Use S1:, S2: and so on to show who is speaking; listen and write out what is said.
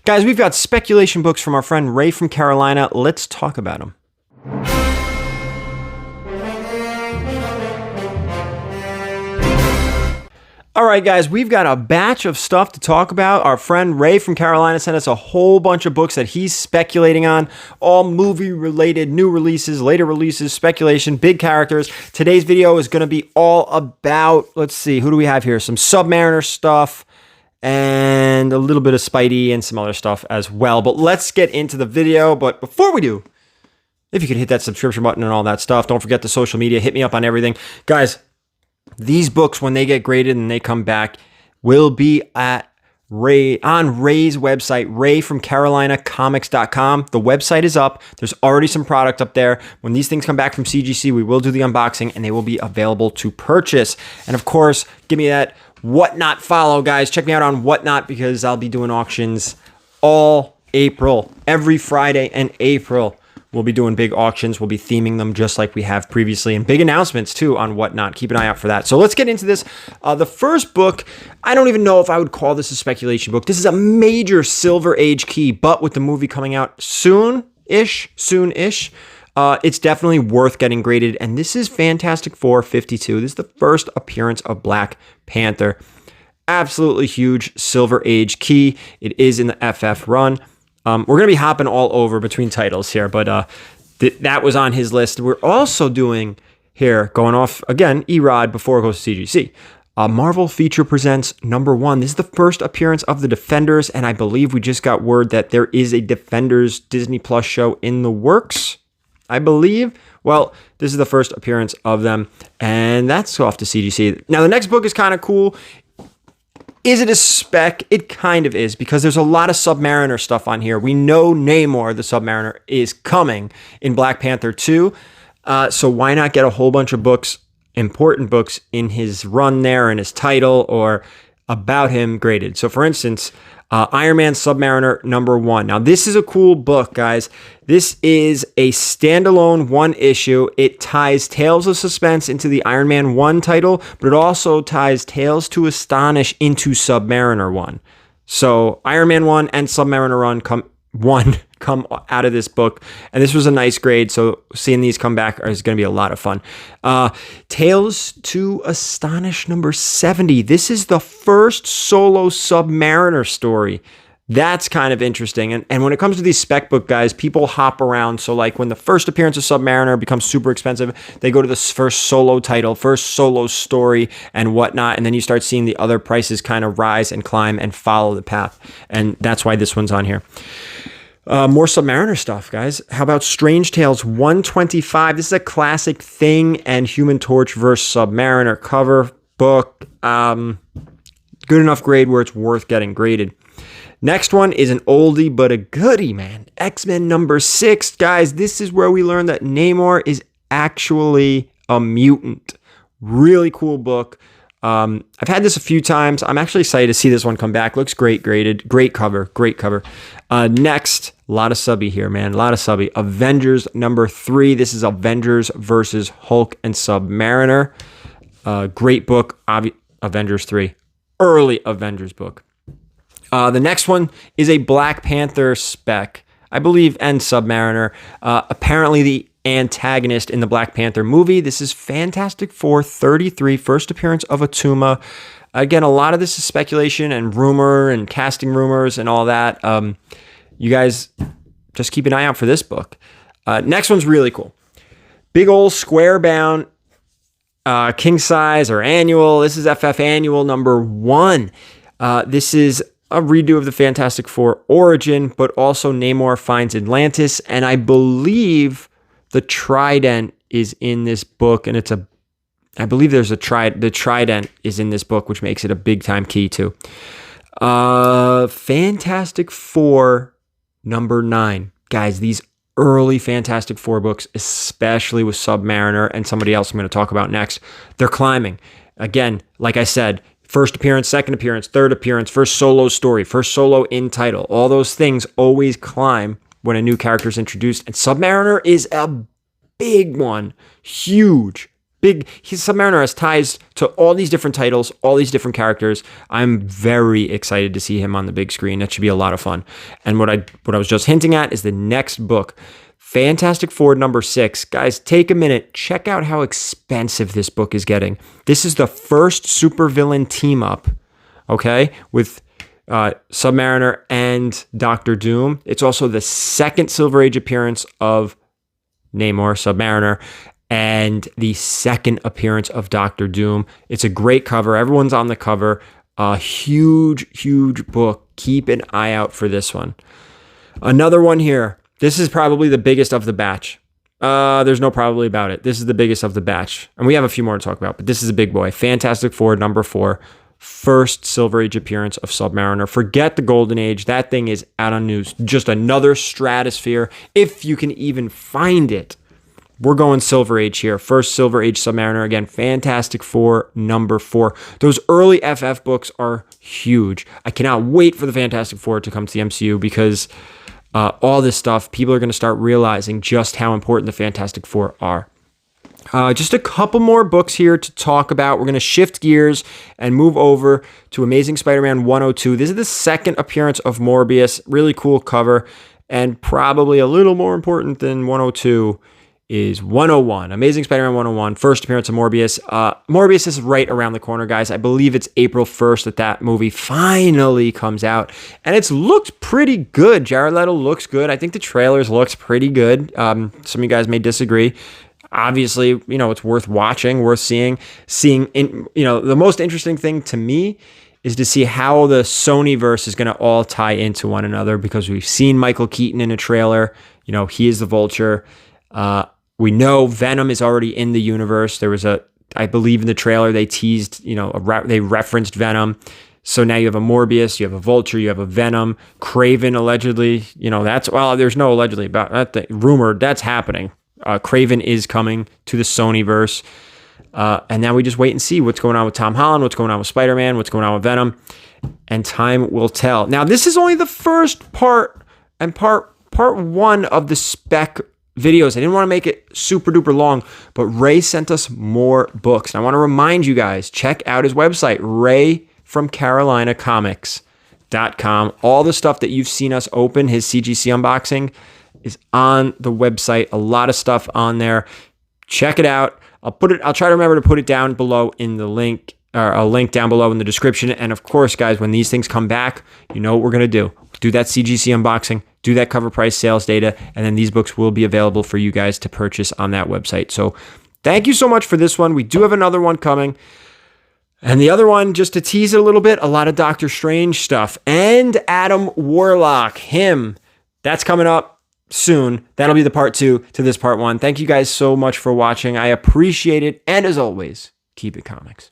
S1: Guys, we've got speculation books from our friend Ray from Carolina. Let's talk about them. All right, guys, we've got a batch of stuff to talk about. Our friend Ray from Carolina sent us a whole bunch of books that he's speculating on, all movie-related, new releases, later releases, speculation, big characters. Today's video is going to be all about, let's see, who do we have here? Some Submariner stuff and a little bit of Spidey and some other stuff as well. But let's get into the video. But before we do, if you could hit that subscription button and all that stuff, don't forget the social media, hit me up on everything. Guys, these books, when they get graded and they come back, will be at Ray's website, rayfromcarolinacomics.com. The website is up. There's already some product up there. When these things come back from CGC, we will do the unboxing and they will be available to purchase. And of course, give me that Whatnot follow, guys. Check me out on Whatnot because I'll be doing auctions all April. Every Friday in April. We'll be doing big auctions. We'll be theming them just like we have previously, and big announcements too on Whatnot. Keep an eye out for that. So let's get into this. The first book, I don't even know if I would call this a speculation book. This is a major Silver Age key, but with the movie coming out soon-ish, it's definitely worth getting graded. And this is Fantastic Four 52. This is the first appearance of Black Panther. Absolutely huge Silver Age key. It is in the FF run. We're going to be hopping all over between titles here, but that was on his list. We're also doing here, going off, again, Erod before it goes to CGC. Marvel Feature presents #1. This is the first appearance of the Defenders, and I believe we just got word that there is a Defenders Disney Plus show in the works, I believe. Well, this is the first appearance of them, and that's off to CGC. Now, the next book is kind of cool. Is it a spec? It kind of is, because there's a lot of Submariner stuff on here. We know Namor, the Submariner, is coming in Black Panther 2. So why not get a whole bunch of books, important books, in his run there and his title or about him graded? So for instance, Iron Man Submariner #1. Now this is a cool book, guys. This is a standalone one issue. It ties Tales of Suspense into the Iron Man 1 title, but it also ties Tales to Astonish into Submariner 1. So Iron Man 1 and Submariner Run come out of this book, and this was a nice grade, so seeing these come back is going to be a lot of fun. Tales to Astonish #70. This is the first solo Submariner story. That's kind of interesting. And when it comes to these spec book, guys, people hop around. So like when the first appearance of Submariner becomes super expensive, they go to the first solo title, first solo story and whatnot. And then you start seeing the other prices kind of rise and climb and follow the path. And that's why this one's on here. More Submariner stuff, guys. How about Strange Tales 125? This is a classic Thing and Human Torch versus Submariner cover book. Good enough grade where it's worth getting graded. Next one is an oldie but a goodie, man. X-Men #6. Guys, this is where we learn that Namor is actually a mutant. Really cool book. I've had this a few times. I'm actually excited to see this one come back. Looks great graded. Great cover. Great cover. Next, a lot of subby here, man. A lot of subby. Avengers #3. This is Avengers versus Hulk and Submariner. Great book. Avengers 3. Early Avengers book. The next one is a Black Panther spec, I believe, and Submariner. Apparently the antagonist in the Black Panther movie. This is Fantastic Four 33, first appearance of Atuma. Again, a lot of this is speculation and rumor and casting rumors and all that. You guys just keep an eye out for this book. Next one's really cool. Big old square bound, king size or annual. This is FF Annual #1. This is a redo of the Fantastic Four origin, but also Namor finds Atlantis, and I believe the Trident is in this book, and I believe there's the Trident is in this book, which makes it a big time key too. Fantastic Four #9. Guys, these early Fantastic Four books, especially with Submariner and somebody else I'm going to talk about next, they're climbing. Again, like I said, first appearance, second appearance, third appearance, first solo story, first solo in title. All those things always climb when a new character is introduced. And Submariner is a big one. Huge. Submariner has ties to all these different titles, all these different characters. I'm very excited to see him on the big screen. That should be a lot of fun. And what I was just hinting at is the next book, Fantastic Four #6. Guys, take a minute. Check out how expensive this book is getting. This is the first supervillain team up, okay, with Submariner and Doctor Doom. It's also the second Silver Age appearance of Namor, Submariner, and the second appearance of Doctor Doom. It's a great cover. Everyone's on the cover. A huge, huge book. Keep an eye out for this one. Another one here. This is probably the biggest of the batch. There's no probably about it. This is the biggest of the batch. And we have a few more to talk about, but this is a big boy. Fantastic Four #4. First Silver Age appearance of Submariner. Forget the Golden Age. That thing is out on news. Just another stratosphere, if you can even find it. We're going Silver Age here. First Silver Age Submariner. Again, Fantastic Four #4. Those early FF books are huge. I cannot wait for the Fantastic Four to come to the MCU because all this stuff, people are going to start realizing just how important the Fantastic Four are. Just a couple more books here to talk about. We're going to shift gears and move over to Amazing Spider-Man 102. This is the second appearance of Morbius. Really cool cover. And probably a little more important than 102 is 101. Amazing Spider-Man 101. First appearance of Morbius. Morbius is right around the corner, guys. I believe it's April 1st that movie finally comes out. And it's looked pretty good. Jared Leto looks good. I think the trailers looks pretty good. Some of you guys may disagree. Obviously, it's worth watching, worth seeing. The most interesting thing to me is to see how the Sonyverse is going to all tie into one another, because we've seen Michael Keaton in a trailer. He is the Vulture. We know Venom is already in the universe. There was I believe in the trailer, they teased, they referenced Venom. So now you have a Morbius, you have a Vulture, you have a Venom, Kraven allegedly, there's no allegedly about that thing. Rumored, that's happening. Kraven is coming to the Sonyverse. And now we just wait and see what's going on with Tom Holland, what's going on with Spider-Man, what's going on with Venom, and time will tell. Now, this is only the first part and part one of the spec videos. I didn't want to make it super duper long, but Ray sent us more books. And I want to remind you guys, check out his website, rayfromcarolinacomics.com. All the stuff that you've seen us open, his CGC unboxing, is on the website. A lot of stuff on there. Check it out. I'll try to remember to put it down below in the link, or a link down below in the description. And of course, guys, when these things come back, you know what we're going to do. Do that CGC unboxing, do that cover price sales data, and then these books will be available for you guys to purchase on that website. So thank you so much for this one. We do have another one coming. And the other one, just to tease it a little bit, a lot of Doctor Strange stuff. And Adam Warlock, that's coming up soon. That'll be the part 2 to this part 1. Thank you guys so much for watching. I appreciate it. And as always, keep it comics.